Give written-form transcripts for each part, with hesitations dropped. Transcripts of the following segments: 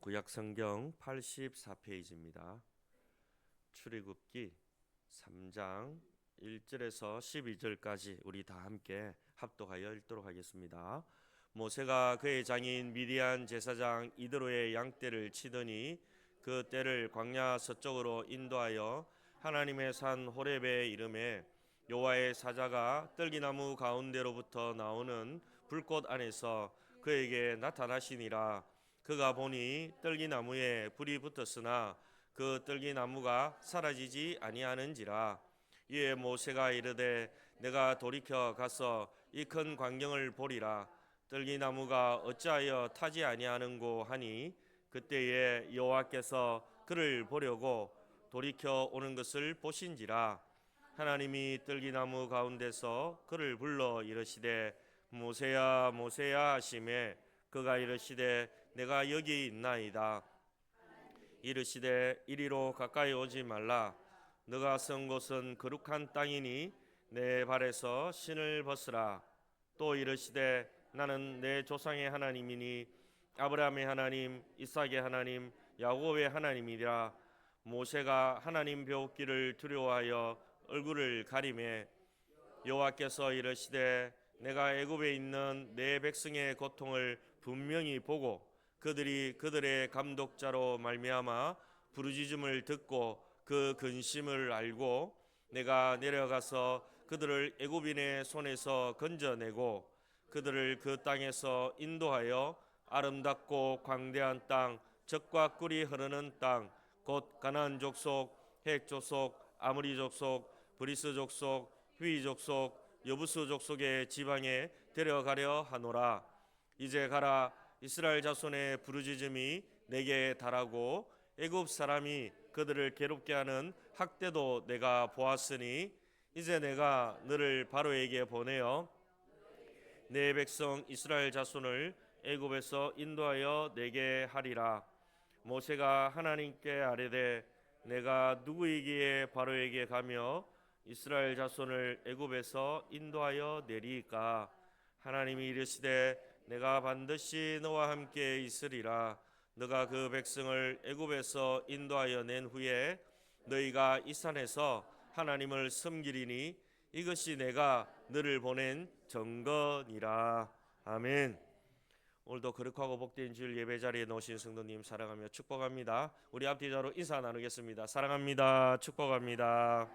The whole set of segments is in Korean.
구약성경 84페이지입니다. 출애굽기 3장 1절에서 12절까지 우리 다 함께 합독하여 읽도록 하겠습니다. 모세가 그의 장인 미디안 제사장 이드로의 양떼를 치더니 그 떼를 광야 서쪽으로 인도하여 하나님의 산 호렙에 이르매 여호와의 사자가 떨기나무 가운데로부터 나오는 불꽃 안에서 그에게 나타나시니라. 그가 보니 떨기나무에 불이 붙었으나 그 떨기나무가 사라지지 아니하는지라. 이에 모세가 이르되 내가 돌이켜 가서 이 큰 광경을 보리라. 떨기나무가 어찌하여 타지 아니하는고 하니 그때에 여호와께서 그를 보려고 돌이켜 오는 것을 보신지라. 하나님이 떨기나무 가운데서 그를 불러 이르시되 모세야 모세야 하시매 그가 이르시되 내가 여기 있나이다. 이르시되 이리로 가까이 오지 말라. 너가 선 곳은 거룩한 땅이니 내 발에서 신을 벗으라. 또 이르시되 나는 내 조상의 하나님이니 아브라함의 하나님 이삭의 하나님 야곱의 하나님이라. 모세가 하나님 배웠기를 두려워하여 얼굴을 가리매 여호와께서 이르시되 내가 애굽에 있는 내 백성의 고통을 분명히 보고 그들이 그들의 감독자로 말미암아 부르짖음을 듣고 그 근심을 알고 내가 내려가서 그들을 애굽인의 손에서 건져내고 그들을 그 땅에서 인도하여 아름답고 광대한 땅 젖과 꿀이 흐르는 땅 곧 가나안 족속 헷 족속 아므리 족속 브리스 족속 휘 족속 여부스 족속의 지방에 데려가려 하노라. 이제 가라. 이스라엘 자손의 부르짖음이 내게 달하고 애굽 사람이 그들을 괴롭게 하는 학대도 내가 보았으니 이제 내가 너를 바로에게 보내어 내 백성 이스라엘 자손을 애굽에서 인도하여 내게 하리라. 모세가 하나님께 아뢰되 내가 누구이기에 바로에게 가며 이스라엘 자손을 애굽에서 인도하여 내리까? 하나님이 이르시되 내가 반드시 너와 함께 있으리라. 너가 그 백성을 애굽에서 인도하여 낸 후에 너희가 이 산에서 하나님을 섬기리니 이것이 내가 너를 보낸 증거니라. 아멘. 오늘도 거룩하고 복된 주일 예배 자리에 놓으신 성도님 사랑하며 축복합니다. 우리 앞뒤자로 인사 나누겠습니다. 사랑합니다. 축복합니다.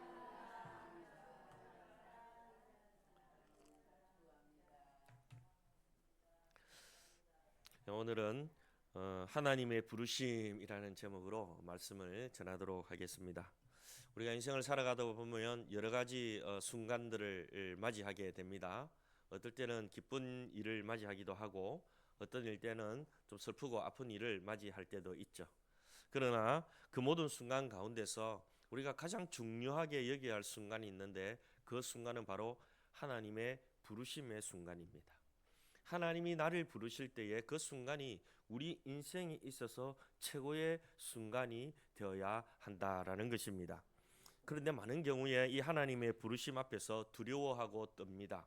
오늘은 하나님의 부르심이라는 제목으로 말씀을 전하도록 하겠습니다. 우리가 인생을 살아가다 보면 여러 가지 순간들을 맞이하게 됩니다. 어떨 때는 기쁜 일을 맞이하기도 하고 어떤 일 때는 좀 슬프고 아픈 일을 맞이할 때도 있죠. 그러나 그 모든 순간 가운데서 우리가 가장 중요하게 여겨야 할 순간이 있는데 그 순간은 바로 하나님의 부르심의 순간입니다. 하나님이 나를 부르실 때에 그 순간이 우리 인생에 있어서 최고의 순간이 되어야 한다라는 것입니다. 그런데 많은 경우에 이 하나님의 부르심 앞에서 두려워하고 떱니다.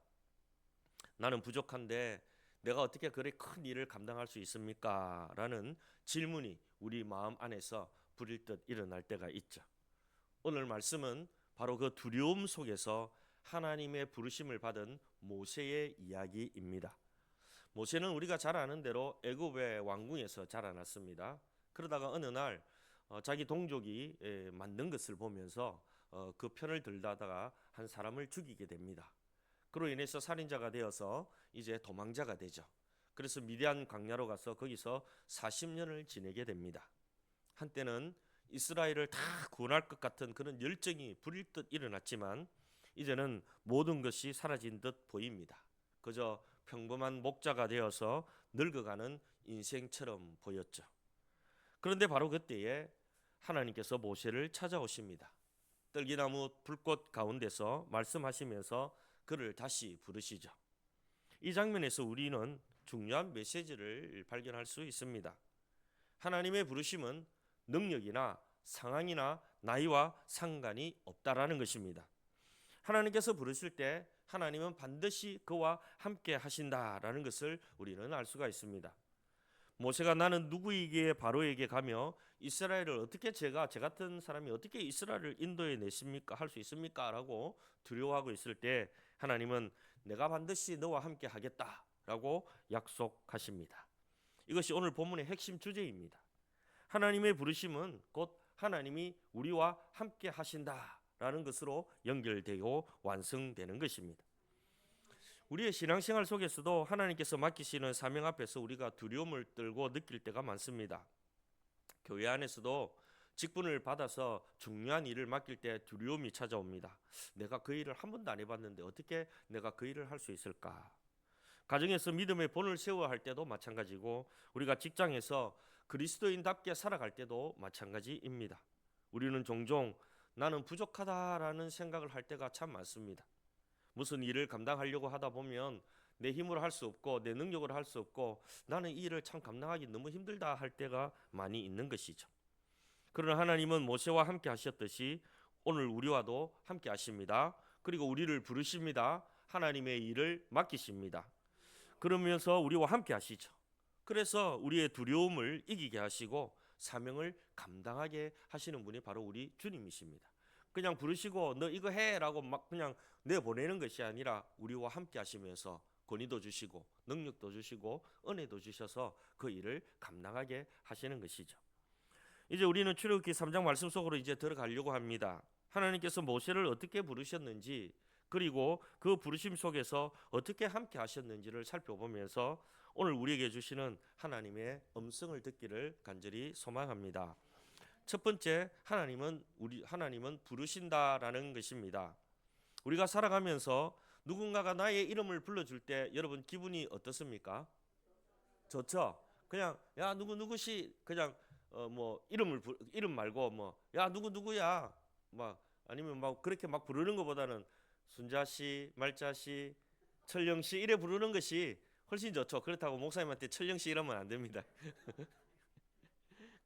나는 부족한데 내가 어떻게 그리 큰 일을 감당할 수 있습니까? 라는 질문이 우리 마음 안에서 부릴 듯 일어날 때가 있죠. 오늘 말씀은 바로 그 두려움 속에서 하나님의 부르심을 받은 모세의 이야기입니다. 모세는 우리가 잘 아는 대로 애굽의 왕궁에서 자라났습니다. 그러다가 어느 날 자기 동족이 만든 것을 보면서 그 편을 들다가 한 사람을 죽이게 됩니다. 그로 인해서 살인자가 되어서 이제 도망자가 되죠. 그래서 미디안 광야로 가서 거기서 40년을 지내게 됩니다. 한때는 이스라엘을 다 구원할 것 같은 그런 열정이 부릴 듯 일어났지만 이제는 모든 것이 사라진 듯 보입니다. 그저 평범한 목자가 되어서 늙어가는 인생처럼 보였죠. 그런데 바로 그때에 하나님께서 모세를 찾아오십니다. 떨기나무 불꽃 가운데서 말씀하시면서 그를 다시 부르시죠. 이 장면에서 우리는 중요한 메시지를 발견할 수 있습니다. 하나님의 부르심은 능력이나 상황이나 나이와 상관이 없다라는 것입니다. 하나님께서 부르실 때 하나님은 반드시 그와 함께 하신다라는 것을 우리는 알 수가 있습니다. 모세가 나는 누구에게 바로에게 가며 이스라엘을 어떻게 제 같은 사람이 어떻게 이스라엘을 인도해 내십니까? 할 수 있습니까? 라고 두려워하고 있을 때 하나님은 내가 반드시 너와 함께 하겠다라고 약속하십니다. 이것이 오늘 본문의 핵심 주제입니다. 하나님의 부르심은 곧 하나님이 우리와 함께 하신다라는 것으로 연결되고 완성되는 것입니다. 우리의 신앙생활 속에서도 하나님께서 맡기시는 사명 앞에서 우리가 두려움을 떨고 느낄 때가 많습니다. 교회 안에서도 직분을 받아서 중요한 일을 맡길 때 두려움이 찾아옵니다. 내가 그 일을 한 번도 안 해봤는데 어떻게 내가 그 일을 할 수 있을까? 가정에서 믿음의 본을 세워야 할 때도 마찬가지고 우리가 직장에서 그리스도인답게 살아갈 때도 마찬가지입니다. 우리는 종종 나는 부족하다라는 생각을 할 때가 참 많습니다. 무슨 일을 감당하려고 하다 보면 내 힘으로 할 수 없고 내 능력으로 할 수 없고 나는 이 일을 참 감당하기 너무 힘들다 할 때가 많이 있는 것이죠. 그러나 하나님은 모세와 함께 하셨듯이 오늘 우리와도 함께 하십니다. 그리고 우리를 부르십니다. 하나님의 일을 맡기십니다. 그러면서 우리와 함께 하시죠. 그래서 우리의 두려움을 이기게 하시고 사명을 감당하게 하시는 분이 바로 우리 주님이십니다. 그냥 부르시고 너 이거 해라고 막 그냥 내보내는 것이 아니라 우리와 함께 하시면서 권위도 주시고 능력도 주시고 은혜도 주셔서 그 일을 감당하게 하시는 것이죠. 이제 우리는 출애굽기 3장 말씀 속으로 이제 들어가려고 합니다. 하나님께서 모세를 어떻게 부르셨는지 그리고 그 부르심 속에서 어떻게 함께 하셨는지를 살펴보면서 오늘 우리에게 주시는 하나님의 음성을 듣기를 간절히 소망합니다. 첫 번째, 하나님은 부르신다라는 것입니다. 우리가 살아가면서 누군가가 나의 이름을 불러줄 때 여러분 기분이 어떻습니까? 좋죠. 그냥 야 누구시 그냥 이름 말고 야 누구야 막 아니면 막 그렇게 막 부르는 것보다는 순자씨, 말자씨, 철령씨 이래 부르는 것이 훨씬 좋죠. 그렇다고 목사님한테 철령씨 이러면 안 됩니다.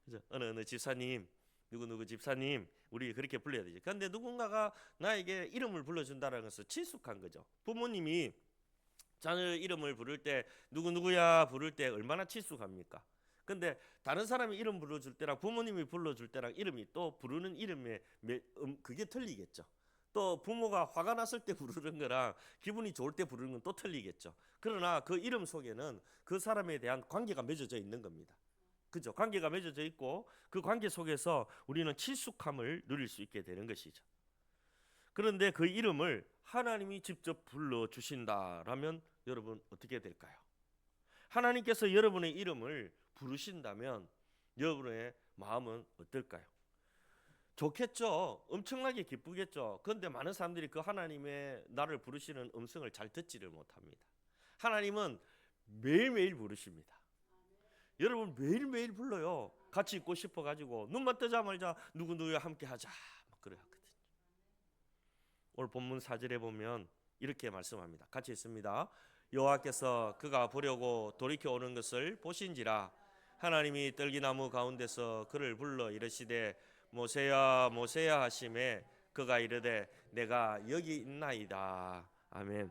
그죠? 어느 집사님, 누구 집사님 우리 그렇게 불러야 되죠. 그런데 누군가가 나에게 이름을 불러준다는 것은 친숙한 거죠. 부모님이 자녀 이름을 부를 때 누구야 부를 때 얼마나 친숙합니까? 근데 다른 사람이 이름 불러줄 때랑 부모님이 불러줄 때랑 이름이 또 부르는 이름의 그게 틀리겠죠. 또 부모가 화가 났을 때 부르는 거랑 기분이 좋을 때 부르는 건 또 틀리겠죠. 그러나 그 이름 속에는 그 사람에 대한 관계가 맺어져 있는 겁니다. 그죠? 관계가 맺어져 있고 그 관계 속에서 우리는 친숙함을 누릴 수 있게 되는 것이죠. 그런데 그 이름을 하나님이 직접 불러주신다라면 여러분 어떻게 될까요? 하나님께서 여러분의 이름을 부르신다면 여러분의 마음은 어떨까요? 좋겠죠. 엄청나게 기쁘겠죠. 그런데 많은 사람들이 그 하나님의 나를 부르시는 음성을 잘 듣지를 못합니다. 하나님은 매일매일 부르십니다. 여러분 매일매일 불러요. 같이 있고 싶어가지고 눈만 뜨자마자 누구야 함께 하자 막 그래 하거든요. 오늘 본문 4절에 보면 이렇게 말씀합니다. 같이 있습니다. 여호와께서 그가 보려고 돌이켜 오는 것을 보신지라 하나님이 떨기나무 가운데서 그를 불러 이르시되 모세야 모세야 하심에 그가 이르되 내가 여기 있나이다. 아멘.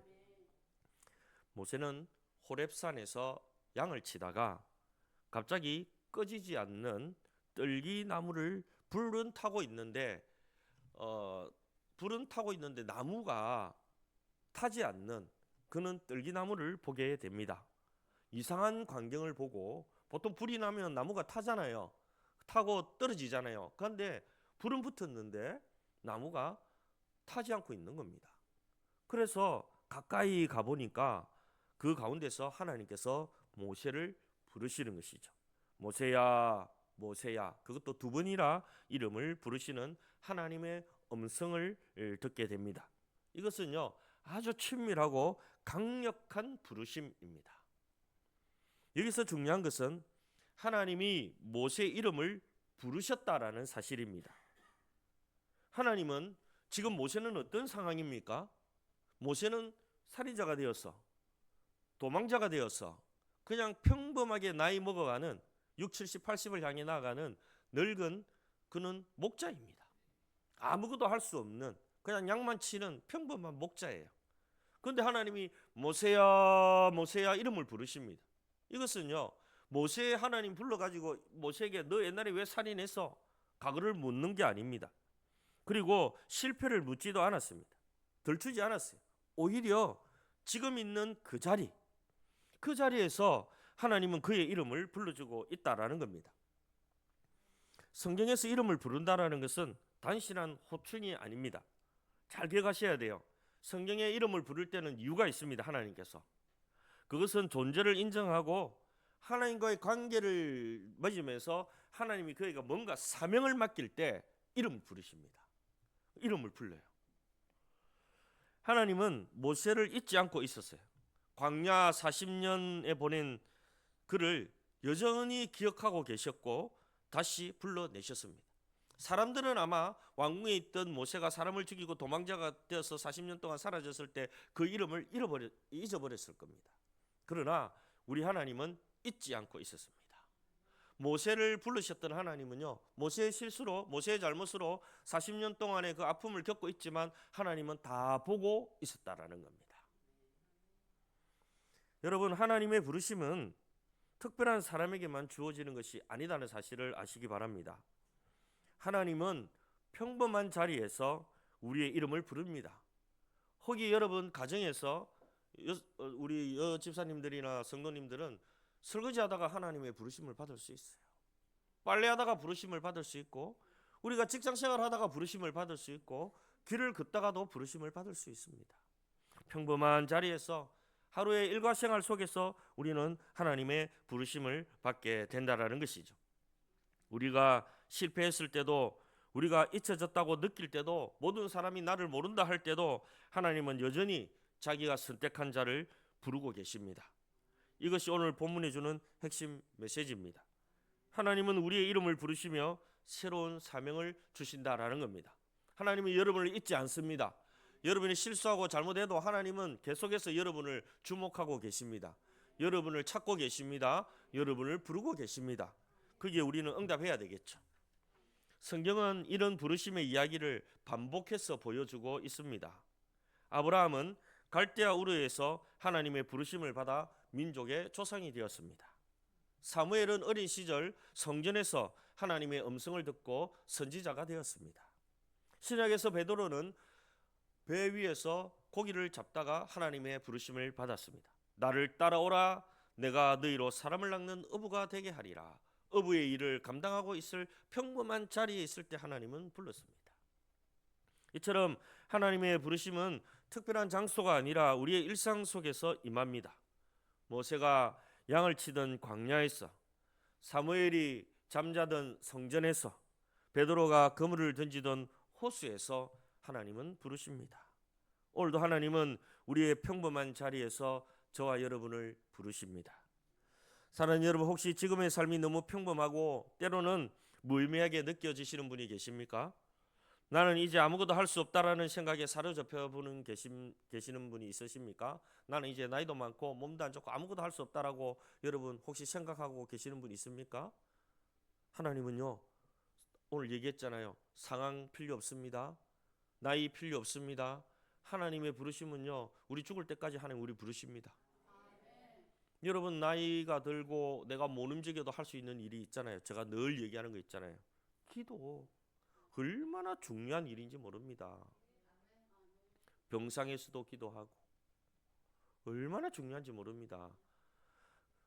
모세는 호렙산에서 양을 치다가 갑자기 꺼지지 않는 떨기나무를 불은 타고 있는데 나무가 타지 않는 그는 떨기나무를 보게 됩니다. 이상한 광경을 보고 보통 불이 나면 나무가 타잖아요. 타고 떨어지잖아요. 그런데 불은 붙었는데 나무가 타지 않고 있는 겁니다. 그래서 가까이 가보니까 그 가운데서 하나님께서 모세를 부르시는 것이죠. 모세야 모세야. 그것도 두 번이나 이름을 부르시는 하나님의 음성을 듣게 됩니다. 이것은요 아주 친밀하고 강력한 부르심입니다. 여기서 중요한 것은 하나님이 모세의 이름을 부르셨다라는 사실입니다. 하나님은 지금 모세는 어떤 상황입니까? 모세는 살인자가 되었어. 도망자가 되었어. 그냥 평범하게 나이 먹어가는 6, 70, 80을 향해 나아가는 늙은 그는 목자입니다. 아무것도 할 수 없는 그냥 양만 치는 평범한 목자예요. 그런데 하나님이 모세야 모세야 이름을 부르십니다. 이것은요 모세 하나님 불러가지고 모세에게 너 옛날에 왜 살인했어? 과거를 묻는 게 아닙니다. 그리고 실패를 묻지도 않았습니다. 덜추지 않았어요. 오히려 지금 있는 그 자리에서 하나님은 그의 이름을 불러주고 있다라는 겁니다. 성경에서 이름을 부른다라는 것은 단순한 호칭이 아닙니다. 잘 기억하셔야 돼요. 성경의 이름을 부를 때는 이유가 있습니다. 하나님께서 그것은 존재를 인정하고 하나님과의 관계를 맺으면서 하나님이 그에게 뭔가 사명을 맡길 때 이름을 부르십니다. 이름을 불러요. 하나님은 모세를 잊지 않고 있었어요. 광야 40년에 보낸 그를 여전히 기억하고 계셨고 다시 불러내셨습니다. 사람들은 아마 왕궁에 있던 모세가 사람을 죽이고 도망자가 되어서 40년 동안 사라졌을 때 그 이름을 잊어버렸을 겁니다. 그러나 우리 하나님은 잊지 않고 있었습니다. 모세를 부르셨던 하나님은요, 모세의 실수로, 모세의 잘못으로 40년 동안의 그 아픔을 겪고 있지만 하나님은 다 보고 있었다라는 겁니다. 여러분, 하나님의 부르심은 특별한 사람에게만 주어지는 것이 아니다는 사실을 아시기 바랍니다. 하나님은 평범한 자리에서 우리의 이름을 부릅니다. 혹시 여러분 가정에서 우리 집사님들이나 성도님들은 설거지하다가 하나님의 부르심을 받을 수 있어요. 빨래하다가 부르심을 받을 수 있고, 우리가 직장생활하다가 부르심을 받을 수 있고, 길을 걷다가도 부르심을 받을 수 있습니다. 평범한 자리에서 하루의 일과생활 속에서 우리는 하나님의 부르심을 받게 된다라는 것이죠. 우리가 실패했을 때도, 우리가 잊혀졌다고 느낄 때도, 모든 사람이 나를 모른다 할 때도 하나님은 여전히 자기가 선택한 자를 부르고 계십니다. 이것이 오늘 본문에 주는 핵심 메시지입니다. 하나님은 우리의 이름을 부르시며 새로운 사명을 주신다라는 겁니다. 하나님은 여러분을 잊지 않습니다. 여러분이 실수하고 잘못해도 하나님은 계속해서 여러분을 주목하고 계십니다. 여러분을 찾고 계십니다. 여러분을 부르고 계십니다. 거기에 우리는 응답해야 되겠죠. 성경은 이런 부르심의 이야기를 반복해서 보여주고 있습니다. 아브라함은 갈대아 우르에서 하나님의 부르심을 받아 민족의 조상이 되었습니다. 사무엘은 어린 시절 성전에서 하나님의 음성을 듣고 선지자가 되었습니다. 신약에서 베드로는 배 위에서 고기를 잡다가 하나님의 부르심을 받았습니다. 나를 따라오라, 내가 너희로 사람을 낚는 어부가 되게 하리라. 어부의 일을 감당하고 있을 평범한 자리에 있을 때 하나님은 불렀습니다. 이처럼 하나님의 부르심은 특별한 장소가 아니라 우리의 일상 속에서 임합니다. 모세가 양을 치던 광야에서, 사무엘이 잠자던 성전에서, 베드로가 그물을 던지던 호수에서 하나님은 부르십니다. 오늘도 하나님은 우리의 평범한 자리에서 저와 여러분을 부르십니다. 사랑하는 여러분, 혹시 지금의 삶이 너무 평범하고 때로는 무의미하게 느껴지시는 분이 계십니까? 나는 이제 아무것도 할 수 없다라는 생각에 사로잡혀 보는 계시는 분이 있으십니까? 나는 이제 나이도 많고 몸도 안 좋고 아무것도 할 수 없다라고 여러분 혹시 생각하고 계시는 분 있습니까? 하나님은요, 오늘 얘기했잖아요. 상황 필요 없습니다. 나이 필요 없습니다. 하나님의 부르심은요, 우리 죽을 때까지 하나님 우리 부르십니다. 여러분, 나이가 들고 내가 못 움직여도 할 수 있는 일이 있잖아요. 제가 늘 얘기하는 거 있잖아요. 기도. 얼마나 중요한 일인지 모릅니다. 병상에서도 기도하고 얼마나 중요한지 모릅니다.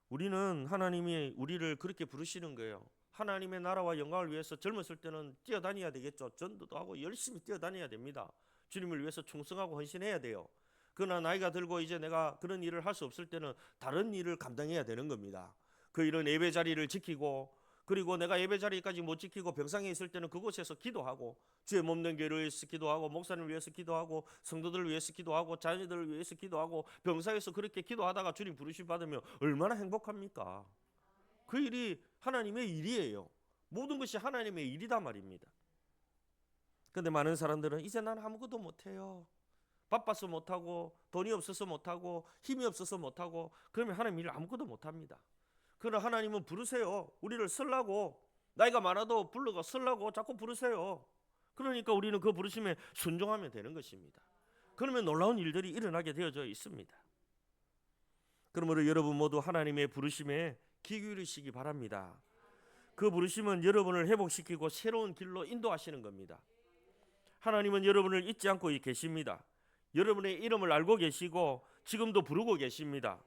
우리는 하나님이 우리를 그렇게 부르시는 거예요. 하나님의 나라와 영광을 위해서 젊었을 때는 뛰어다녀야 되겠죠. 전도도 하고 열심히 뛰어다녀야 됩니다. 주님을 위해서 충성하고 헌신해야 돼요. 그러나 나이가 들고 이제 내가 그런 일을 할 수 없을 때는 다른 일을 감당해야 되는 겁니다. 그 일은 예배 자리를 지키고, 그리고 내가 예배 자리까지 못 지키고 병상에 있을 때는 그곳에서 기도하고, 주의 몸된 교회를 위해서 기도하고, 목사님을 위해서 기도하고, 성도들을 위해서 기도하고, 자녀들을 위해서 기도하고, 병상에서 그렇게 기도하다가 주님 부르심 받으면 얼마나 행복합니까? 그 일이 하나님의 일이에요. 모든 것이 하나님의 일이다 말입니다. 그런데 많은 사람들은 이제 난 아무것도 못해요. 바빠서 못하고, 돈이 없어서 못하고, 힘이 없어서 못하고, 그러면 하나님 일을 아무것도 못합니다. 그러나 하나님은 부르세요. 우리를 쓰려고, 나이가 많아도 불러가 쓰려고 자꾸 부르세요. 그러니까 우리는 그 부르심에 순종하면 되는 것입니다. 그러면 놀라운 일들이 일어나게 되어져 있습니다. 그러므로 여러분 모두 하나님의 부르심에 귀 기울이시기 바랍니다. 그 부르심은 여러분을 회복시키고 새로운 길로 인도하시는 겁니다. 하나님은 여러분을 잊지 않고 계십니다. 여러분의 이름을 알고 계시고 지금도 부르고 계십니다.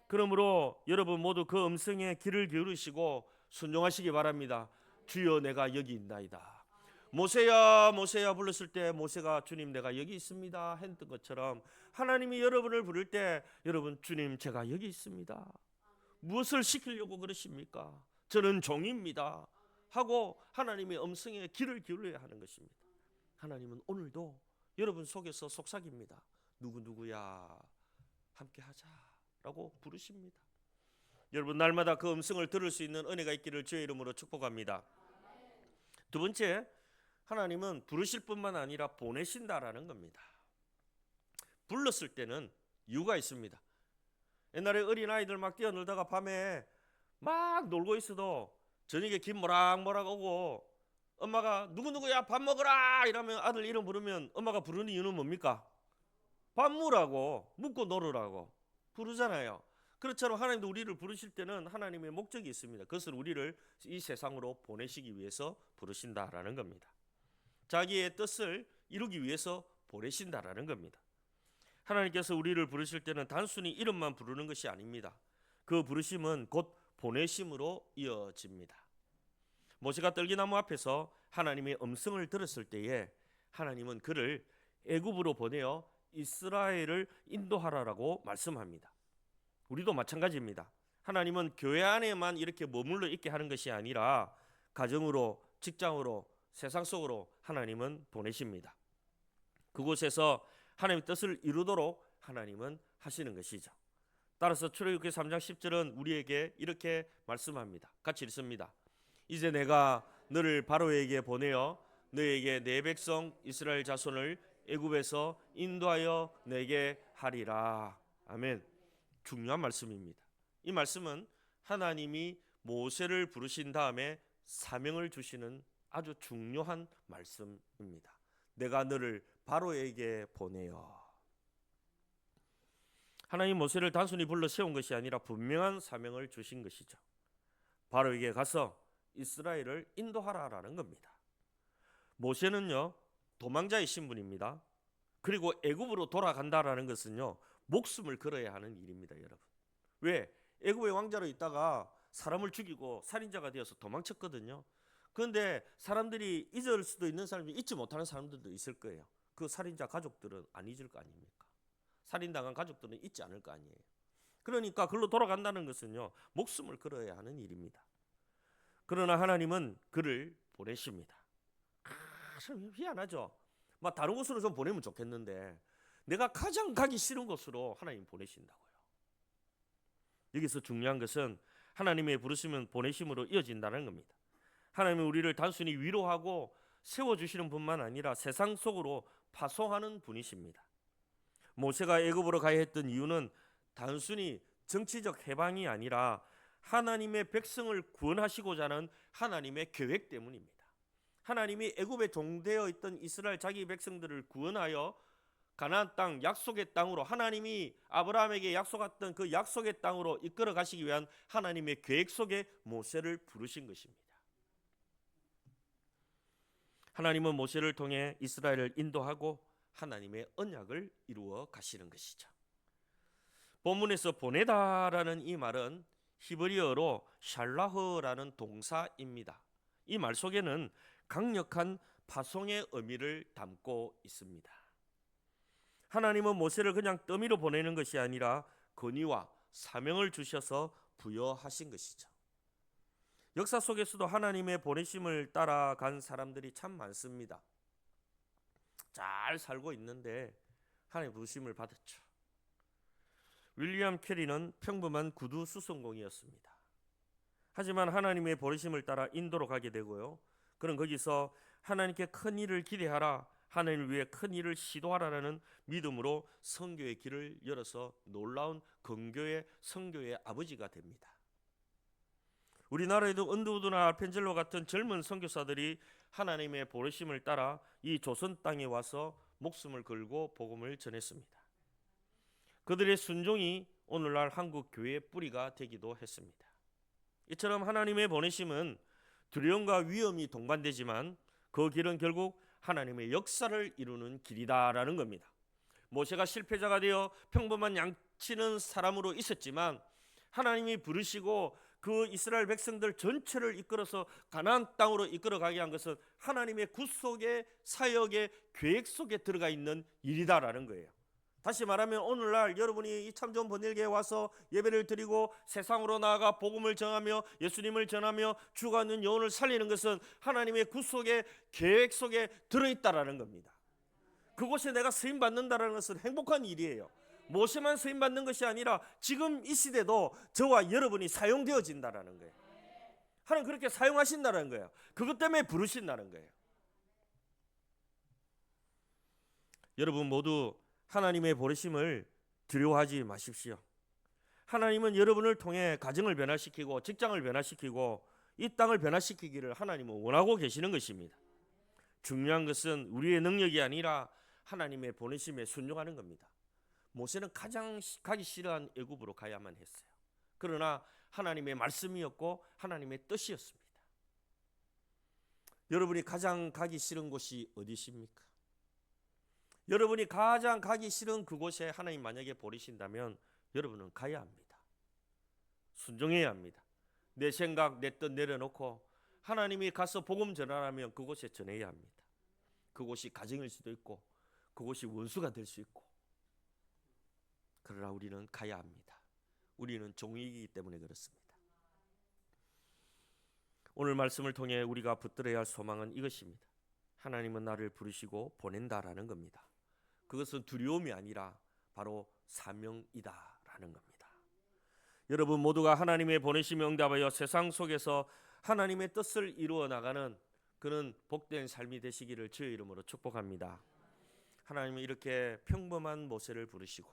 그러므로 여러분 모두 그 음성에 귀를 기울이시고 순종하시기 바랍니다. 주여 내가 여기 있나이다. 모세야 모세야 불렀을 때 모세가 주님 내가 여기 있습니다 했던 것처럼 하나님이 여러분을 부를 때 여러분 주님 제가 여기 있습니다. 무엇을 시키려고 그러십니까? 저는 종입니다 하고 하나님의 음성에 귀를 기울여야 하는 것입니다. 하나님은 오늘도 여러분 속에서 속삭입니다. 누구누구야 함께 하자라고 부르십니다. 여러분 날마다 그 음성을 들을 수 있는 은혜가 있기를 주의 이름으로 축복합니다. 두 번째, 하나님은 부르실 뿐만 아니라 보내신다라는 겁니다. 불렀을 때는 이유가 있습니다. 옛날에 어린아이들 막 뛰어놀다가 밤에 막 놀고 있어도 저녁에 김 모락모락 오고 엄마가 누구누구야 밥 먹으라 이러면 아들 이름 부르면 엄마가 부르는 이유는 뭡니까? 밥 먹으라고, 묻고 놀으라고 부르잖아요. 그렇처럼 하나님도 우리를 부르실 때는 하나님의 목적이 있습니다. 그것을 우리를 이 세상으로 보내시기 위해서 부르신다라는 겁니다. 자기의 뜻을 이루기 위해서 보내신다라는 겁니다. 하나님께서 우리를 부르실 때는 단순히 이름만 부르는 것이 아닙니다. 그 부르심은 곧 보내심으로 이어집니다. 모세가 떨기나무 앞에서 하나님의 음성을 들었을 때에 하나님은 그를 애굽으로 보내어 이스라엘을 인도하라라고 말씀합니다. 우리도 마찬가지입니다. 하나님은 교회 안에만 이렇게 머물러 있게 하는 것이 아니라 가정으로, 직장으로, 세상 속으로 하나님은 보내십니다. 그곳에서 하나님의 뜻을 이루도록 하나님은 하시는 것이죠. 따라서 출애굽기 3장 10절은 우리에게 이렇게 말씀합니다. 같이 읽습니다. 이제 내가 너를 바로에게 보내어 너에게 내 백성 이스라엘 자손을 애굽에서 인도하여 내게 하리라. 아멘. 중요한 말씀입니다. 이 말씀은 하나님이 모세를 부르신 다음에 사명을 주시는 아주 중요한 말씀입니다. 내가 너를 바로에게 보내어. 하나님 모세를 단순히 불러 세운 것이 아니라 분명한 사명을 주신 것이죠. 바로에게 가서 이스라엘을 인도하라라는 겁니다. 모세는요 도망자의 신분입니다. 그리고 애굽으로 돌아간다라는 것은요 목숨을 걸어야 하는 일입니다, 여러분. 왜? 애굽의 왕자로 있다가 사람을 죽이고 살인자가 되어서 도망쳤거든요. 그런데 사람들이 잊을 수도 있는 사람이 잊지 못하는 사람들도 있을 거예요. 그 살인자 가족들은 안 잊을 거 아닙니까? 살인당한 가족들은 잊지 않을 거 아니에요. 그러니까 그걸로 돌아간다는 것은요 목숨을 걸어야 하는 일입니다. 그러나 하나님은 그를 보내십니다. 참 희한하죠. 막 다른 곳으로 좀 보내면 좋겠는데 내가 가장 가기 싫은 곳으로 하나님 보내신다고요. 여기서 중요한 것은 하나님의 부르심은 보내심으로 이어진다는 겁니다. 하나님은 우리를 단순히 위로하고 세워주시는 분만 아니라 세상 속으로 파송하는 분이십니다. 모세가 애굽으로 가야 했던 이유는 단순히 정치적 해방이 아니라 하나님의 백성을 구원하시고자 하는 하나님의 계획 때문입니다. 하나님이 애굽에 종되어 있던 이스라엘 자기 백성들을 구원하여 가나안 땅 약속의 땅으로 하나님이 아브라함에게 약속했던 그 약속의 땅으로 이끌어 가시기 위한 하나님의 계획 속에 모세를 부르신 것입니다. 하나님은 모세를 통해 이스라엘을 인도하고 하나님의 언약을 이루어 가시는 것이죠. 본문에서 보내다라는 이 말은 히브리어로 샬라흐라는 동사입니다. 이 말 속에는 강력한 파송의 의미를 담고 있습니다. 하나님은 모세를 그냥 떠미로 보내는 것이 아니라 권위와 사명을 주셔서 부여하신 것이죠. 역사 속에서도 하나님의 보내심을 따라간 사람들이 참 많습니다. 잘 살고 있는데 하나님의 부르심을 받았죠. 윌리엄 캐리는 평범한 구두 수송공이었습니다. 하지만 하나님의 보내심을 따라 인도로 가게 되고요. 그는 거기서 하나님께 큰 일을 기대하라, 하나님을 위해 큰 일을 시도하라는 믿음으로 선교의 길을 열어서 놀라운 건교의 선교의 아버지가 됩니다. 우리나라에도 언더우드나 알펜젤로 같은 젊은 선교사들이 하나님의 보내심을 따라 이 조선 땅에 와서 목숨을 걸고 복음을 전했습니다. 그들의 순종이 오늘날 한국 교회의 뿌리가 되기도 했습니다. 이처럼 하나님의 보내심은 두려움과 위험이 동반되지만 그 길은 결국 하나님의 역사를 이루는 길이다라는 겁니다. 모세가 실패자가 되어 평범한 양치는 사람으로 있었지만 하나님이 부르시고 그 이스라엘 백성들 전체를 이끌어서 가나안 땅으로 이끌어가게 한 것은 하나님의 구속의 사역의 계획 속에 들어가 있는 일이다라는 거예요. 다시 말하면 오늘날 여러분이 이 참 좋은 번일교회에 와서 예배를 드리고 세상으로 나아가 복음을 전하며 예수님을 전하며 죽어가는 영혼을 살리는 것은 하나님의 구속의 계획 속에 들어있다라는 겁니다. 그곳에 내가 쓰임 받는다는 것은 행복한 일이에요. 모세만 쓰임 받는 것이 아니라 지금 이 시대도 저와 여러분이 사용되어진다라는 거예요. 하나님 그렇게 사용하신다는 거예요. 그것 때문에 부르신다는 거예요. 여러분 모두 하나님의 부르심을 두려워하지 마십시오. 하나님은 여러분을 통해 가정을 변화시키고 직장을 변화시키고 이 땅을 변화시키기를 하나님은 원하고 계시는 것입니다. 중요한 것은 우리의 능력이 아니라 하나님의 보내심에 순종하는 겁니다. 모세는 가장 가기 싫어한 애굽으로 가야만 했어요. 그러나 하나님의 말씀이었고 하나님의 뜻이었습니다. 여러분이 가장 가기 싫은 곳이 어디십니까? 여러분이 가장 가기 싫은 그곳에 하나님 만약에 보내신다면 여러분은 가야 합니다. 순종해야 합니다. 내 생각, 내 뜻 내려놓고 하나님이 가서 복음 전하라면 그곳에 전해야 합니다. 그곳이 가정일 수도 있고 그곳이 원수가 될 수 있고, 그러나 우리는 가야 합니다. 우리는 종이기 때문에 그렇습니다. 오늘 말씀을 통해 우리가 붙들어야 할 소망은 이것입니다. 하나님은 나를 부르시고 보낸다라는 겁니다. 그것은 두려움이 아니라 바로 사명이다라는 겁니다. 여러분 모두가 하나님의 보내심에 응답하여 세상 속에서 하나님의 뜻을 이루어 나가는 그는 복된 삶이 되시기를 주의 이름으로 축복합니다. 하나님은 이렇게 평범한 모세를 부르시고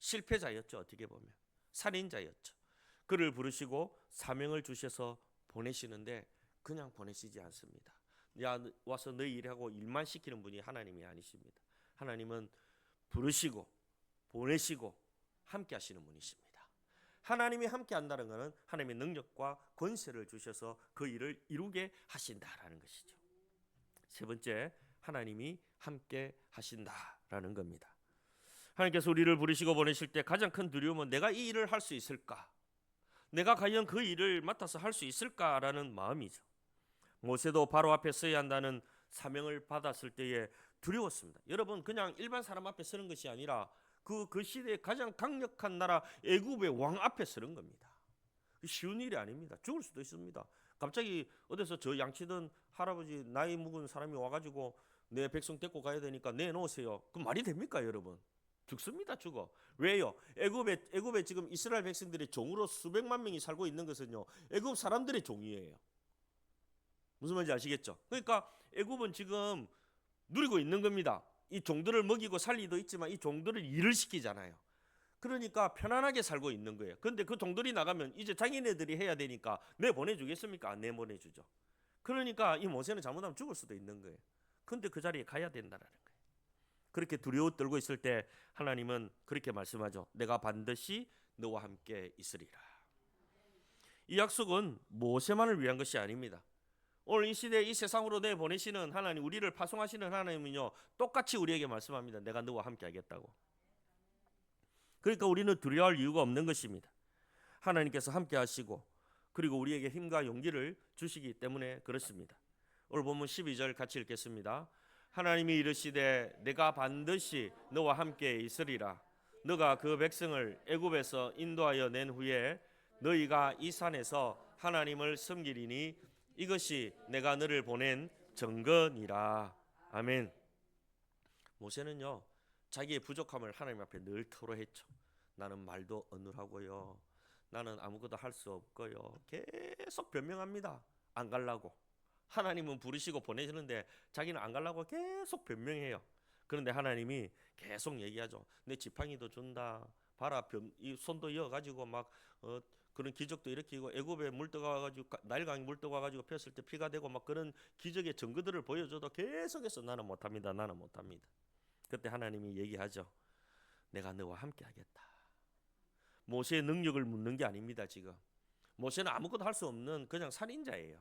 실패자였죠. 어떻게 보면 살인자였죠. 그를 부르시고 사명을 주셔서 보내시는데 그냥 보내시지 않습니다. 야 와서 너희 일하고 일만 시키는 분이 하나님이 아니십니다. 하나님은 부르시고 보내시고 함께 하시는 분이십니다. 하나님이 함께 한다는 것은 하나님의 능력과 권세를 주셔서 그 일을 이루게 하신다라는 것이죠. 세 번째, 하나님이 함께 하신다라는 겁니다. 하나님께서 우리를 부르시고 보내실 때 가장 큰 두려움은 내가 이 일을 할 수 있을까? 내가 과연 그 일을 맡아서 할 수 있을까라는 마음이죠. 모세도 바로 앞에 서야 한다는 사명을 받았을 때에 두려웠습니다. 여러분 그냥 일반 사람 앞에 서는 것이 아니라 그 시대의 가장 강력한 나라 애굽의 왕 앞에 서는 겁니다. 쉬운 일이 아닙니다. 죽을 수도 있습니다. 갑자기 어디서 저 양치던 할아버지 나이 묵은 사람이 와가지고 내 백성 데리고 가야 되니까 내놓으세요. 그 말이 됩니까 여러분? 죽습니다. 죽어. 왜요? 애굽에 지금 이스라엘 백성들이 종으로 수백만 명이 살고 있는 것은요 애굽 사람들의 종이에요. 무슨 말인지 아시겠죠? 그러니까 애굽은 지금 누리고 있는 겁니다. 이 종들을 먹이고 살리도 있지만 이 종들을 일을 시키잖아요. 그러니까 편안하게 살고 있는 거예요. 그런데 그 종들이 나가면 이제 자기네들이 해야 되니까 내보내주겠습니까? 안 내보내주죠. 그러니까 이 모세는 잘못하면 죽을 수도 있는 거예요. 그런데 그 자리에 가야 된다는 거예요. 그렇게 두려워 떨고 있을 때 하나님은 그렇게 말씀하죠. 내가 반드시 너와 함께 있으리라. 이 약속은 모세만을 위한 것이 아닙니다. 오늘 이 시대 이 세상으로 내보내시는 하나님, 우리를 파송하시는 하나님은요 똑같이 우리에게 말씀합니다. 내가 너와 함께 하겠다고. 그러니까 우리는 두려워할 이유가 없는 것입니다. 하나님께서 함께 하시고 그리고 우리에게 힘과 용기를 주시기 때문에 그렇습니다. 오늘 본문 12절 같이 읽겠습니다. 하나님이 이르시되 내가 반드시 너와 함께 있으리라. 너가 그 백성을 애굽에서 인도하여 낸 후에 너희가 이 산에서 하나님을 섬기리니 이것이 내가 너를 보낸 증거니라. 아멘. 모세는요 자기의 부족함을 하나님 앞에 늘 토로했죠. 나는 말도 어눌하고요, 나는 아무것도 할 수 없고요. 계속 변명합니다. 안 가려고. 하나님은 부르시고 보내시는데 자기는 안 가려고 계속 변명해요. 그런데 하나님이 계속 얘기하죠. 내 지팡이도 준다. 봐라, 이 손도 이어가지고 막 그런 기적도 일으키고 애굽에 물 떠가가지고 나일강에 물 떠가가지고 폈을 때 피가 되고 막 그런 기적의 증거들을 보여줘도 계속해서 나는 못합니다. 나는 못합니다. 그때 하나님이 얘기하죠. 내가 너와 함께 하겠다. 모세의 능력을 묻는 게 아닙니다. 지금 모세는 아무것도 할 수 없는 그냥 살인자예요.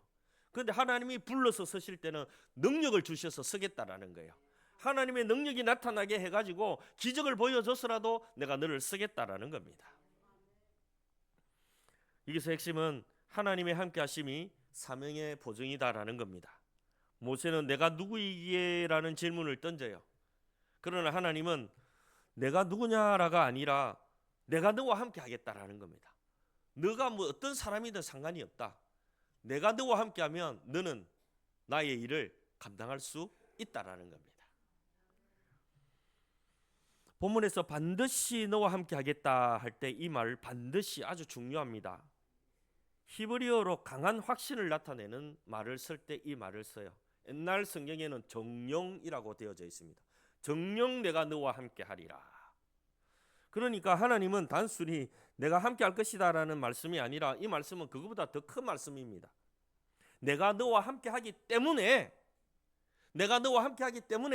그런데 하나님이 불러서 서실 때는 능력을 주셔서 서겠다라는 거예요. 하나님의 능력이 나타나게 해가지고 기적을 보여줘서라도 내가 너를 쓰겠다라는 겁니다. 여기서 핵심은 하나님의 함께 하심이 사명의 보증이다라는 겁니다. 모세는 내가 누구이기에라는 질문을 던져요. 그러나 하나님은 내가 누구냐라가 아니라 내가 너와 함께 하겠다라는 겁니다. 너가 뭐 어떤 사람이든 상관이 없다. 내가 너와 함께하면 너는 나의 일을 감당할 수 있다라는 겁니다. 본문에서 반드시 너와 함께 하겠다 할 때 이 말 반드시 아주 중요합니다. 히브리어로 강한 확신을 나타내는 말을 쓸 때 이 말을 써요. 옛날 성경에는 정령이라고 되어져 있습니다. 정령 내가 너와 함께 하리라. 그러니까 하나님은 단순히 내가 함께 할 것이다 라는 말씀이 아니라 이 말씀은 그것보다 더 큰 말씀입니다. 내가 너와 함께 하기 때문에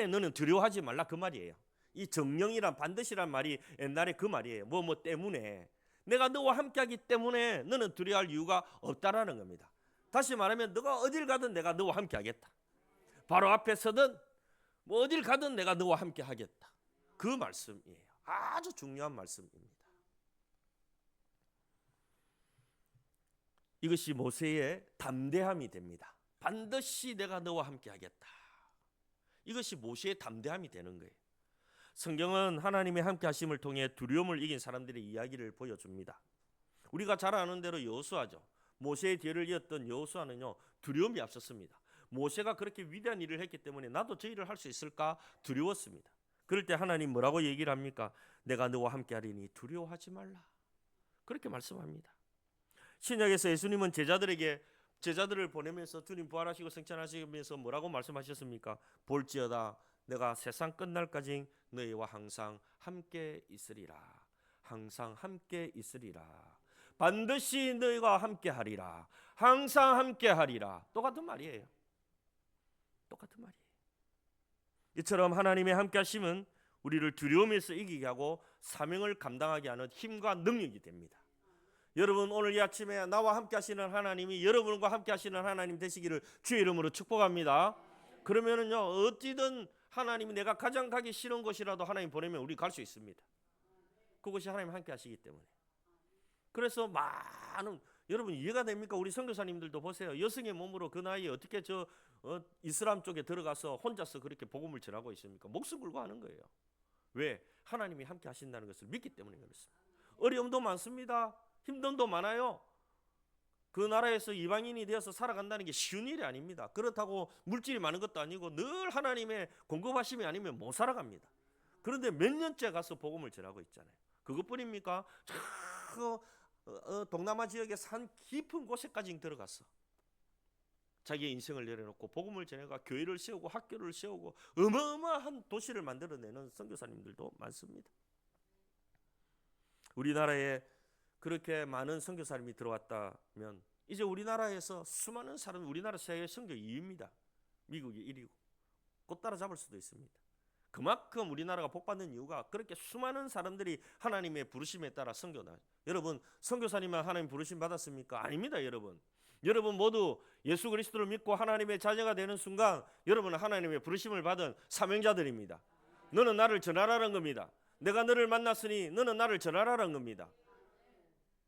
너는 두려워하지 말라 그 말이에요. 이 정령이란 반드시란 말이 옛날에 그 말이에요. 뭐 때문에 내가 너와 함께 하기 때문에 너는 두려워할 이유가 없다라는 겁니다. 다시 말하면 너가 어딜 가든 내가 너와 함께 하겠다. 바로 앞에 서든 뭐 어딜 가든 내가 너와 함께 하겠다. 그 말씀이에요. 아주 중요한 말씀입니다. 이것이 모세의 담대함이 됩니다. 반드시 내가 너와 함께 하겠다. 이것이 모세의 담대함이 되는 거예요. 성경은 하나님의 함께 하심을 통해 두려움을 이긴 사람들의 이야기를 보여줍니다. 우리가 잘 아는 대로 여호수아죠. 모세의 뒤를 이었던 여호수아는요, 두려움이 앞섰습니다. 모세가 그렇게 위대한 일을 했기 때문에 나도 저 일을 할 수 있을까 두려웠습니다. 그럴 때 하나님 뭐라고 얘기를 합니까? 내가 너와 함께 하리니 두려워하지 말라. 그렇게 말씀합니다. 신약에서 예수님은 제자들을 보내면서 주님 부활하시고 승천하시면서 뭐라고 말씀하셨습니까? 볼지어다 내가 세상 끝날까지 너희와 항상 함께 있으리라. 항상 함께 있으리라. 반드시 너희와 함께 하리라. 항상 함께 하리라. 똑같은 말이에요. 이처럼 하나님의 함께 하심은 우리를 두려움에서 이기게 하고 사명을 감당하게 하는 힘과 능력이 됩니다. 여러분 오늘 이 아침에 나와 함께 하시는 하나님이 여러분과 함께 하시는 하나님 되시기를 주의 이름으로 축복합니다. 그러면은요 어찌든 하나님이 내가 가장 가기 싫은 곳이라도 하나님 보내면 우리 갈 수 있습니다. 그것이 하나님 함께 하시기 때문에. 그래서 많은 여러분 이해가 됩니까? 우리 선교사님들도 보세요. 여성의 몸으로 그 나이에 어떻게 이슬람 쪽에 들어가서 혼자서 그렇게 복음을 전하고 있습니까? 목숨 걸고 하는 거예요. 왜? 하나님이 함께 하신다는 것을 믿기 때문에 그렇습니다. 어려움도 많습니다. 힘듦도 많아요. 그 나라에서 이방인이 되어서 살아간다는 게 쉬운 일이 아닙니다. 그렇다고 물질이 많은 것도 아니고 늘 하나님의 공급하심이 아니면 못 살아갑니다. 그런데 몇 년째 가서 복음을 전하고 있잖아요. 그것뿐입니까? 동남아 지역의 산 깊은 곳에까지 들어갔어. 자기의 인생을 내려놓고 복음을 전해가 교회를 세우고 학교를 세우고 어마어마한 도시를 만들어내는 선교사님들도 많습니다. 우리나라에 그렇게 많은 선교사님이 들어왔다면 이제 우리나라에서 수많은 사람, 우리나라 세계 선교 2위입니다. 미국이 1위고 곧 따라잡을 수도 있습니다. 그만큼 우리나라가 복받는 이유가 그렇게 수많은 사람들이 하나님의 부르심에 따라 선교나. 여러분 선교사님만 하나님 부르심 받았습니까? 아닙니다. 여러분 모두 예수 그리스도를 믿고 하나님의 자녀가 되는 순간 여러분은 하나님의 부르심을 받은 사명자들입니다. 너는 나를 전하라는 겁니다. 내가 너를 만났으니 너는 나를 전하라는 겁니다.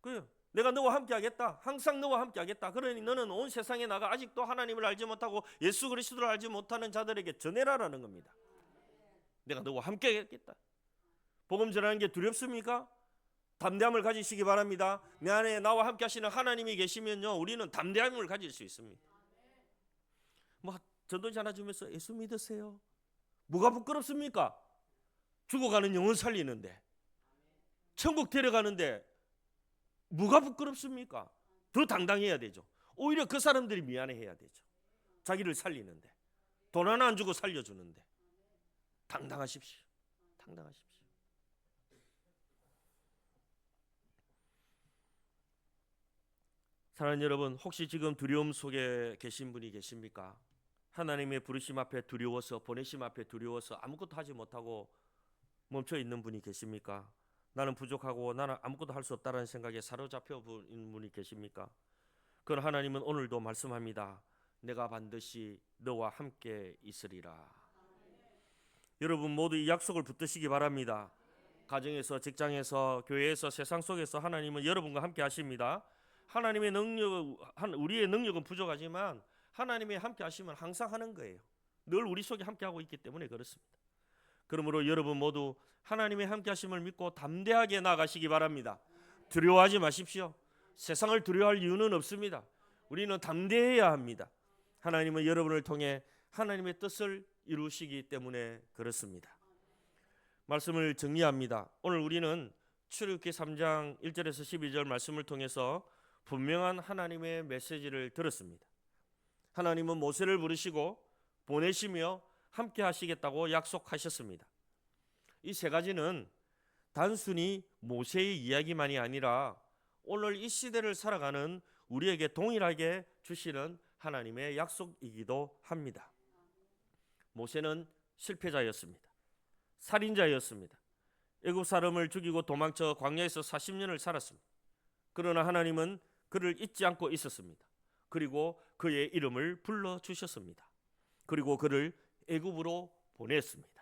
그래요. 내가 너와 함께 하겠다. 항상 너와 함께 하겠다. 그러니 너는 온 세상에 나가 아직도 하나님을 알지 못하고 예수 그리스도를 알지 못하는 자들에게 전해라라는 겁니다. 내가 너와 함께 하겠다. 복음 전하는 게 두렵습니까? 담대함을 가지시기 바랍니다. 내 안에 나와 함께 하시는 하나님이 계시면요 우리는 담대함을 가질 수 있습니다. 뭐 전도지 하나 주면서 예수 믿으세요. 뭐가 부끄럽습니까? 죽어가는 영혼 살리는데 천국 데려가는데 뭐가 부끄럽습니까? 더 당당해야 되죠. 오히려 그 사람들이 미안해해야 되죠. 자기를 살리는데 돈 하나 안 주고 살려주는데 당당하십시오. 사랑하는 여러분, 혹시 지금 두려움 속에 계신 분이 계십니까? 하나님의 부르심 앞에 두려워서, 보내심 앞에 두려워서 아무것도 하지 못하고 멈춰 있는 분이 계십니까? 나는 부족하고 나는 아무것도 할 수 없다는 생각에 사로잡혀 있는 분이 계십니까? 그건 하나님은 오늘도 말씀합니다. 내가 반드시 너와 함께 있으리라. 여러분 모두 이 약속을 붙드시기 바랍니다. 가정에서, 직장에서, 교회에서, 세상 속에서 하나님은 여러분과 함께 하십니다. 하나님의 능력, 우리의 능력은 부족하지만 하나님의 함께 하시면 항상 하는 거예요. 늘 우리 속에 함께 하고 있기 때문에 그렇습니다. 그러므로 여러분 모두 하나님의 함께 하심을 믿고 담대하게 나아가시기 바랍니다. 두려워하지 마십시오. 세상을 두려워할 이유는 없습니다. 우리는 담대해야 합니다. 하나님은 여러분을 통해 하나님의 뜻을 이루시기 때문에 그렇습니다. 말씀을 정리합니다. 오늘 우리는 출애굽기 3장 1절에서 12절 말씀을 통해서 분명한 하나님의 메시지를 들었습니다. 하나님은 모세를 부르시고 보내시며 함께 하시겠다고 약속하셨습니다. 이 세 가지는 단순히 모세의 이야기만이 아니라 오늘 이 시대를 살아가는 우리에게 동일하게 주시는 하나님의 약속이기도 합니다. 모세는 실패자였습니다. 살인자였습니다. 애굽 사람을 죽이고 도망쳐 광야에서 40년을 살았습니다. 그러나 하나님은 그를 잊지 않고 있었습니다. 그리고 그의 이름을 불러주셨습니다. 그리고 그를 애굽으로 보냈습니다.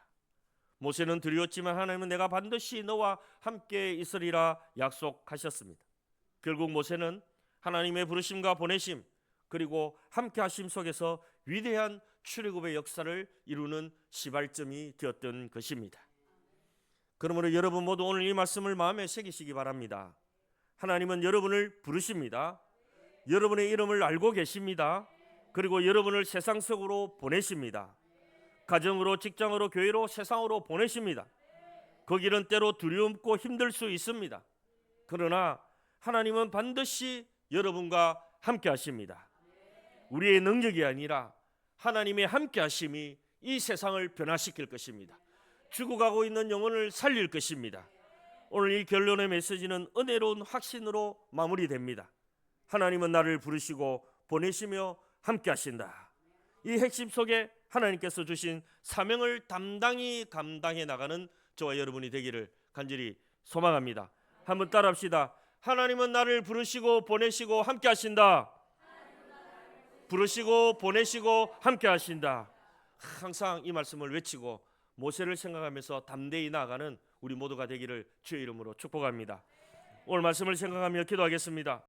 모세는 두려웠지만 하나님은 내가 반드시 너와 함께 있으리라 약속하셨습니다. 결국 모세는 하나님의 부르심과 보내심 그리고 함께 하심 속에서 위대한 출애굽의 역사를 이루는 시발점이 되었던 것입니다. 그러므로 여러분 모두 오늘 이 말씀을 마음에 새기시기 바랍니다. 하나님은 여러분을 부르십니다. 여러분의 이름을 알고 계십니다. 그리고 여러분을 세상 속으로 보내십니다. 가정으로, 직장으로, 교회로, 세상으로 보내십니다. 그 길은 때로 두렵고 힘들 수 있습니다. 그러나 하나님은 반드시 여러분과 함께 하십니다. 우리의 능력이 아니라 하나님의 함께 하심이 이 세상을 변화시킬 것입니다. 죽어가고 있는 영혼을 살릴 것입니다. 오늘 이 결론의 메시지는 은혜로운 확신으로 마무리됩니다. 하나님은 나를 부르시고 보내시며 함께 하신다. 이 핵심 속에 하나님께서 주신 사명을 담당히 감당해 나가는 저와 여러분이 되기를 간절히 소망합니다. 한번 따라합시다. 하나님은 나를 부르시고 보내시고 함께 하신다. 부르시고 보내시고 함께 하신다. 항상 이 말씀을 외치고 모세를 생각하면서 담대히 나아가는 우리 모두가 되기를 주의 이름으로 축복합니다. 오늘 말씀을 생각하며 기도하겠습니다.